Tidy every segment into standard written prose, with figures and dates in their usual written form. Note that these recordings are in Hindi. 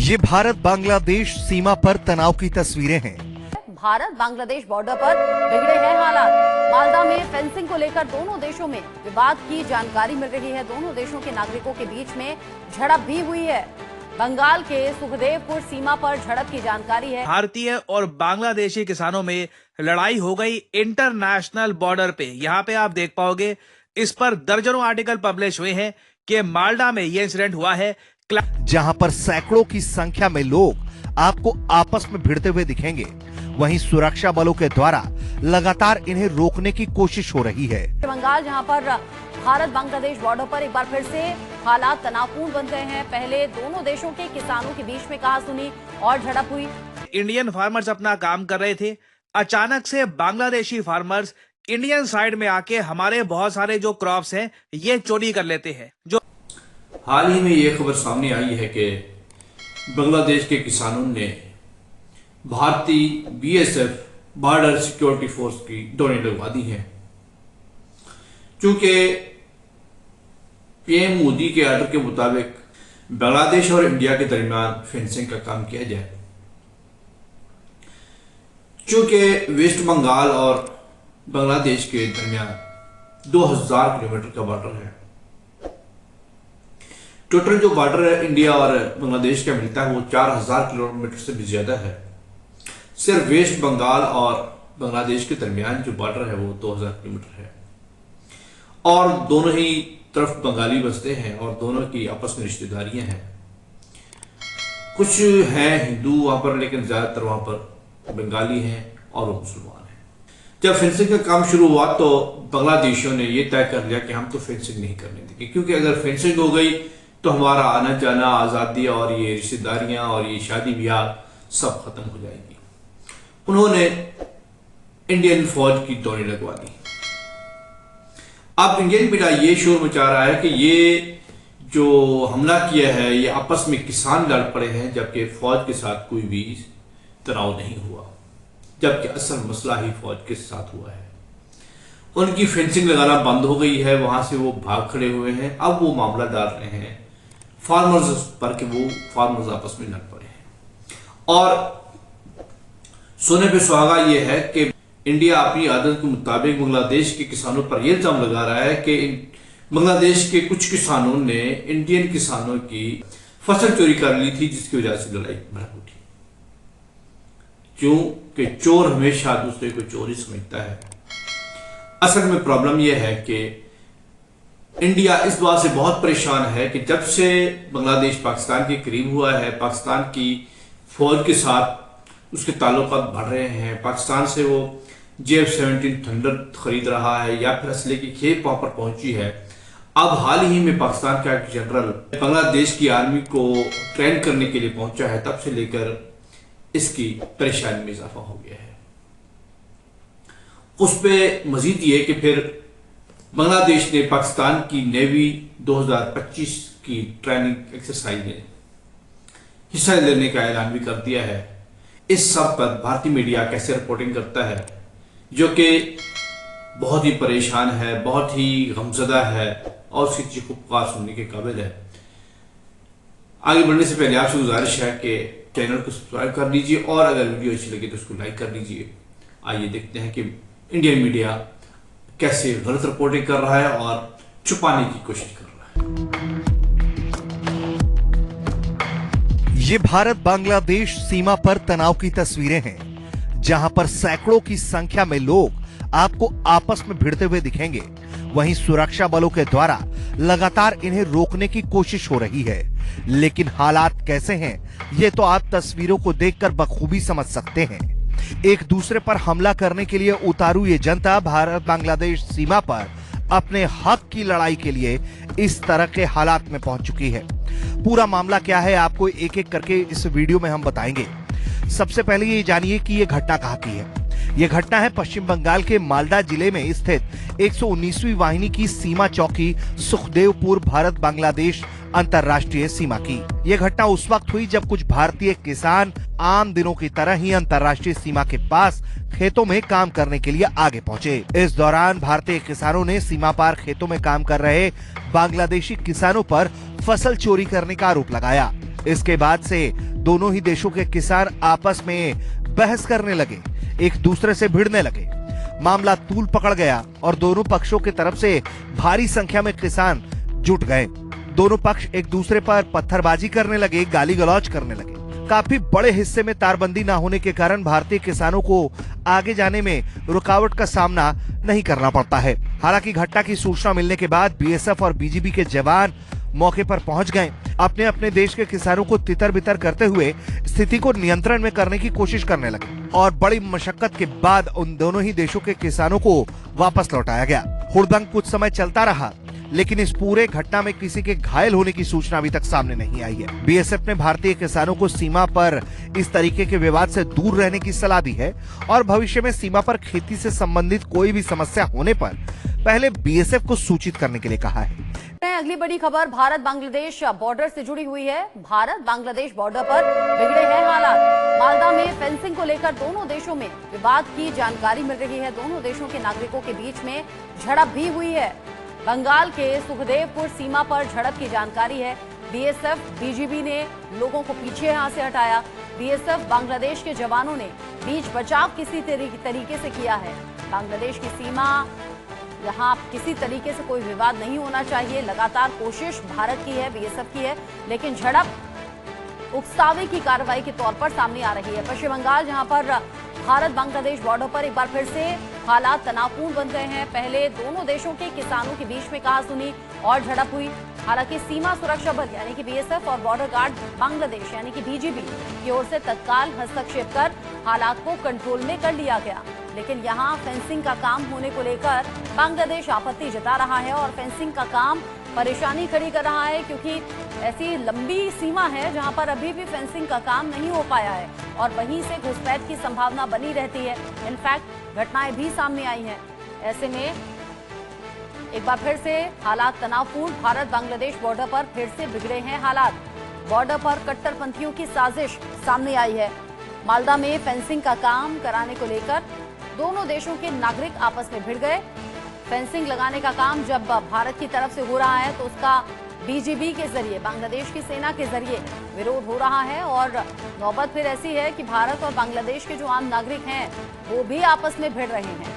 ये भारत बांग्लादेश सीमा पर तनाव की तस्वीरें हैं। भारत बांग्लादेश बॉर्डर पर बिगड़े हैं हालात। मालदा में फेंसिंग को लेकर दोनों देशों में विवाद की जानकारी मिल रही है। दोनों देशों के नागरिकों के बीच में झड़प भी हुई है। बंगाल के सुखदेवपुर सीमा पर झड़प की जानकारी है। भारतीय और बांग्लादेशी किसानों में लड़ाई हो गई इंटरनेशनल बॉर्डर पे। यहाँ पे आप देख पाओगे, इस पर दर्जनों आर्टिकल पब्लिश हुए हैं कि मालदा में ये इंसिडेंट हुआ है, जहां पर सैकड़ों की संख्या में लोग आपको आपस में भिड़ते हुए दिखेंगे। वहीं सुरक्षा बलों के द्वारा लगातार इन्हें रोकने की कोशिश हो रही है। बंगाल जहां पर भारत बांग्लादेश बॉर्डर पर एक बार फिर से हालात तनावपूर्ण बन गए हैं। पहले दोनों देशों के किसानों के बीच में कहासुनी और झड़प हुई। इंडियन फार्मर्स अपना काम कर रहे थे, अचानक से बांग्लादेशी फार्मर्स इंडियन साइड में आके हमारे बहुत सारे जो क्रॉप्स हैं ये चोरी कर लेते हैं। जो हाल ही में ये खबर सामने आई है कि बांग्लादेश के किसानों ने भारतीय बीएसएफ बॉर्डर सिक्योरिटी फोर्स की डोरी लगवा दी है। चूंकि पीएम मोदी के ऑर्डर के मुताबिक बांग्लादेश और इंडिया के दरमियान फेंसिंग का काम किया जाए। चूंकि वेस्ट बंगाल और बांग्लादेश के दरमियान 2000 किलोमीटर का बॉर्डर है। टोटल जो बॉर्डर है इंडिया और बांग्लादेश का मिलता है वो 4000 किलोमीटर से भी ज्यादा है। सिर्फ वेस्ट बंगाल और बांग्लादेश के दरमियान जो बॉर्डर है वो 2000 किलोमीटर है और दोनों ही तरफ बंगाली बसते हैं और दोनों की आपस में रिश्तेदारियां हैं। कुछ हैं हिंदू वहां पर, लेकिन ज्यादातर वहां पर बंगाली हैं और वो मुसलमान हैं। जब फेंसिंग का काम शुरू हुआ तो बांग्लादेशियों ने यह तय कर लिया कि हम तो फेंसिंग नहीं करने देंगे, क्योंकि अगर फेंसिंग हो गई तो हमारा आना जाना, आजादी और ये रिश्तेदारियां और ये शादी ब्याह सब खत्म हो जाएगी। उन्होंने इंडियन फौज की डोरी लगवा दी। अब इंडियन मीडिया ये शोर मचा रहा है कि ये जो हमला किया है ये आपस में किसान लड़ पड़े हैं, जबकि फौज के साथ कोई भी तनाव नहीं हुआ, जबकि असल मसला ही फौज के साथ हुआ है। उनकी फेंसिंग लगाना बंद हो गई है, वहां से वो भाग खड़े हुए हैं। अब वो मामला डाल रहे हैं फार्मर्स पर कि वो फार्मर्स आपस में लड़ पड़े हैं। और सोने पे सुहागा ये है कि इंडिया अपनी आदत के मुताबिक बांग्लादेश के किसानों पर यह इल्जाम लगा रहा है कि बांग्लादेश के कुछ किसानों ने इंडियन किसानों की फसल चोरी कर ली थी, जिसकी वजह से लड़ाई भड़क उठी। क्योंकि चोर हमेशा दूसरे को चोर ही समझता है। असल में प्रॉब्लम यह है कि इंडिया इस बात से बहुत परेशान है कि जब से बांग्लादेश पाकिस्तान के करीब हुआ है, पाकिस्तान की फौज के साथ उसके ताल्लुकात बढ़ रहे हैं। पाकिस्तान से वो JF-17 थंडर खरीद रहा है या फिर असले की खेप वहां पर पहुंची है। अब हाल ही में पाकिस्तान का एक जनरल बांग्लादेश की आर्मी को ट्रेन करने के लिए पहुंचा है। तब से लेकर इसकी परेशानी में इजाफा हो गया है। उस पर मजीद ये कि फिर बांग्लादेश ने पाकिस्तान की नेवी 2025 की ट्रेनिंग एक्सरसाइज में हिस्सा लेने का ऐलान भी कर दिया है। इस सब पर भारतीय मीडिया कैसे रिपोर्टिंग करता है, जो कि बहुत ही परेशान है, बहुत ही गमजदा है और उसकी चीखों पुकार सुनने के काबिल है। आगे बढ़ने से पहले आपसे गुजारिश है कि चैनल को सब्सक्राइब कर लीजिए और अगर वीडियो अच्छी लगे तो उसको लाइक कर लीजिए। आइए देखते हैं कि इंडियन मीडिया कैसे गलत रिपोर्टिंग कर रहा है और छुपाने की कोशिश कर रहा है। ये भारत बांग्लादेश सीमा पर तनाव की तस्वीरें हैं, जहां पर सैकड़ों की संख्या में लोग आपको आपस में भिड़ते हुए दिखेंगे। वहीं सुरक्षा बलों के द्वारा लगातार इन्हें रोकने की कोशिश हो रही है। लेकिन हालात कैसे हैं ये तो आप तस्वीरों को देखकर बखूबी समझ सकते हैं। एक दूसरे पर हमला करने के लिए उतारू ये जनता भारत बांग्लादेश सीमा पर अपने हक की लड़ाई के लिए इस तरह के हालात में पहुंच चुकी है। पूरा मामला क्या है आपको एक एक करके इस वीडियो में हम बताएंगे। सबसे पहले ये जानिए कि ये घटना कहाँ की है। ये घटना है पश्चिम बंगाल के मालदा जिले में स्थित 119वीं वाहिनी की सीमा चौकी सुखदेवपुर भारत बांग्लादेश अंतर्राष्ट्रीय सीमा की। यह घटना उस वक्त हुई जब कुछ भारतीय किसान आम दिनों की तरह ही अंतर्राष्ट्रीय सीमा के पास खेतों में काम करने के लिए आगे पहुंचे। इस दौरान भारतीय किसानों ने सीमा पार खेतों में काम कर रहे बांग्लादेशी किसानों पर फसल चोरी करने का आरोप लगाया। इसके बाद से दोनों ही देशों के किसान आपस में बहस करने लगे, एक दूसरे से भिड़ने लगे। मामला तूल पकड़ गया और दोनों पक्षों की तरफ से भारी संख्या में किसान जुट गए। दोनों पक्ष एक दूसरे पर पत्थरबाजी करने लगे, गाली गलौज करने लगे। काफी बड़े हिस्से में तारबंदी न होने के कारण भारतीय किसानों को आगे जाने में रुकावट का सामना नहीं करना पड़ता है। हालांकि घटना की सूचना मिलने के बाद बीएसएफ और बीजीबी के जवान मौके पर पहुंच गए। अपने अपने देश के किसानों को तितर बितर करते हुए स्थिति को नियंत्रण में करने की कोशिश करने लगे और बड़ी मशक्कत के बाद उन दोनों ही देशों के किसानों को वापस लौटाया गया। हुड़दंग कुछ समय चलता रहा, लेकिन इस पूरे घटना में किसी के घायल होने की सूचना अभी तक सामने नहीं आई है। बीएसएफ ने भारतीय किसानों को सीमा पर इस तरीके के विवाद से दूर रहने की सलाह दी है और भविष्य में सीमा पर खेती से संबंधित कोई भी समस्या होने पर पहले बीएसएफ को सूचित करने के लिए कहा है। अगली बड़ी खबर भारत बांग्लादेश बॉर्डर से जुड़ी हुई है। भारत बांग्लादेश बॉर्डर पर बिगड़े हैं हालात। मालदा में फेंसिंग को लेकर दोनों देशों में विवाद की जानकारी मिल रही है। दोनों देशों के नागरिकों के बीच में झड़प भी हुई है। बंगाल के सुखदेवपुर सीमा पर झड़प की जानकारी है। बीएसएफ बीजीबी ने लोगों को पीछे यहां से हटाया। बीएसएफ बांग्लादेश के जवानों ने बीच बचाव किसी तरीके से किया है। बांग्लादेश की सीमा यहाँ किसी तरीके से कोई विवाद नहीं होना चाहिए, लगातार कोशिश भारत की है, बीएसएफ की है, लेकिन झड़प उकसावे की कार्रवाई के तौर पर सामने आ रही है। पश्चिम बंगाल जहां पर भारत बांग्लादेश बॉर्डर पर एक बार फिर से हालात तनावपूर्ण बन गए हैं। पहले दोनों देशों के किसानों के बीच में कहासुनी और झड़प हुई। हालांकि सीमा सुरक्षा बल यानी कि बीएसएफ और बॉर्डर गार्ड बांग्लादेश यानी कि बीजीबी की ओर से तत्काल हस्तक्षेप कर हालात को कंट्रोल में कर लिया गया। लेकिन यहां फेंसिंग का काम होने को लेकर बांग्लादेश आपत्ति जता रहा है और फेंसिंग का काम परेशानी खड़ी कर रहा है, क्योंकि ऐसी लंबी सीमा है जहां पर अभी भी फेंसिंग का काम नहीं हो पाया है और वहीं से घुसपैठ की संभावना बनी रहती है। इनफैक्ट घटनाएं भी सामने आई हैं। ऐसे में एक बार फिर से हालात तनावपूर्ण। भारत बांग्लादेश बॉर्डर पर फिर से बिगड़े हैं हालात। बॉर्डर पर कट्टरपंथियों की साजिश सामने आई है। मालदा में फेंसिंग का काम कराने को लेकर दोनों देशों के नागरिक आपस में भिड़ गए। फेंसिंग लगाने का काम जब भारत की तरफ से हो रहा है तो उसका बीजीबी के जरिए, बांग्लादेश की सेना के जरिए विरोध हो रहा है और नौबत फिर ऐसी है कि भारत और बांग्लादेश के जो आम नागरिक हैं वो भी आपस में भिड़ रहे हैं।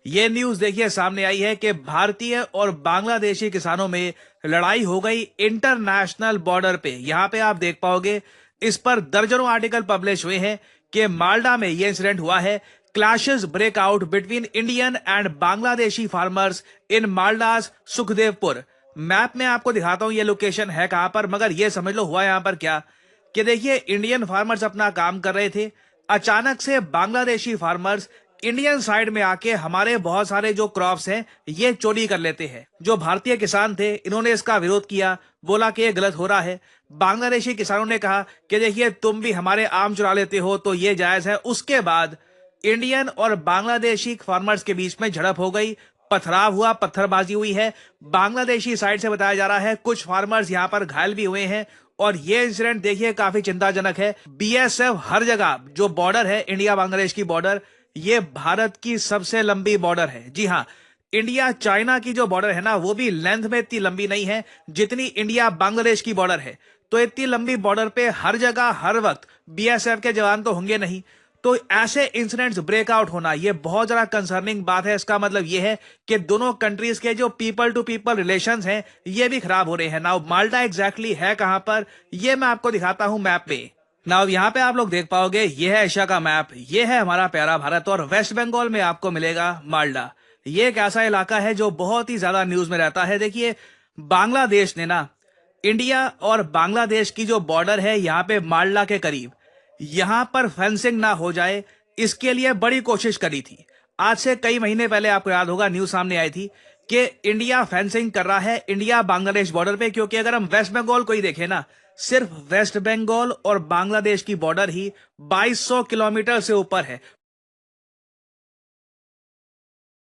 ये न्यूज देखिए सामने आई है कि भारतीय और बांग्लादेशी किसानों में लड़ाई हो गई इंटरनेशनल बॉर्डर पे। यहाँ पे आप देख पाओगे इस पर दर्जनों आर्टिकल पब्लिश हुए हैं कि मालदा में ये इंसिडेंट हुआ है। Clashes break out between Indian and Bangladeshi farmers in Malda's Sukhdevpur. Map में आपको दिखाता हूं ये लोकेशन है कहां पर, मगर ये समझ लो हुआ यहां पर क्या कि देखिए इंडियन फार्मर्स अपना काम कर रहे थे, अचानक से बांग्लादेशी फार्मर्स इंडियन साइड में आके हमारे बहुत सारे जो क्रॉप्स हैं ये चोरी कर लेते हैं। जो भारतीय किसान थे इन्होंने इसका विरोध किया, बोला कि ये गलत हो रहा है। बांग्लादेशी किसानों ने कहा कि देखिए तुम भी हमारे आम चुरा लेते हो तो ये जायज है। उसके बाद इंडियन और बांग्लादेशी फार्मर्स के बीच में झड़प हो गई, पथराव हुआ, पत्थरबाजी हुई है। बांग्लादेशी साइड से बताया जा रहा है कुछ फार्मर्स यहां पर घायल भी हुए हैं और ये इंसिडेंट देखिए काफी चिंताजनक है। बीएसएफ हर जगह, जो बॉर्डर है इंडिया बांग्लादेश की बॉर्डर, ये भारत की सबसे लंबी बॉर्डर है। जी हाँ, इंडिया चाइना की जो बॉर्डर है ना वो भी लेंथ में इतनी लंबी नहीं है जितनी इंडिया बांग्लादेश की बॉर्डर है। तो इतनी लंबी बॉर्डर पे हर जगह हर वक्त बीएसएफ के जवान तो होंगे नहीं, तो ऐसे इंसिडेंट्स ब्रेकआउट होना ये बहुत ज्यादा कंसर्निंग बात है। इसका मतलब ये है कि दोनों कंट्रीज के जो पीपल टू पीपल रिलेशंस हैं ये भी खराब हो रहे हैं। नाउ माल्टा एग्जैक्टली है कहां पर, ये मैं आपको दिखाता हूं मैप पे। नाउ यहाँ पे आप लोग देख पाओगे ये है एशिया का मैप, ये है हमारा प्यारा भारत और वेस्ट बंगाल में आपको मिलेगा माल्टा। ये एक ऐसा इलाका है जो बहुत ही ज्यादा न्यूज में रहता है। देखिए बांग्लादेश ने ना इंडिया और बांग्लादेश की जो बॉर्डर है यहाँ पे माल्टा के करीब, यहां पर फेंसिंग ना हो जाए इसके लिए बड़ी कोशिश करी थी। आज से कई महीने पहले आपको याद होगा न्यूज सामने आई थी कि इंडिया फेंसिंग कर रहा है इंडिया बांग्लादेश बॉर्डर पे, क्योंकि अगर हम वेस्ट बंगाल को ही देखें ना, सिर्फ वेस्ट बंगाल और बांग्लादेश की बॉर्डर ही 2200 किलोमीटर से ऊपर है।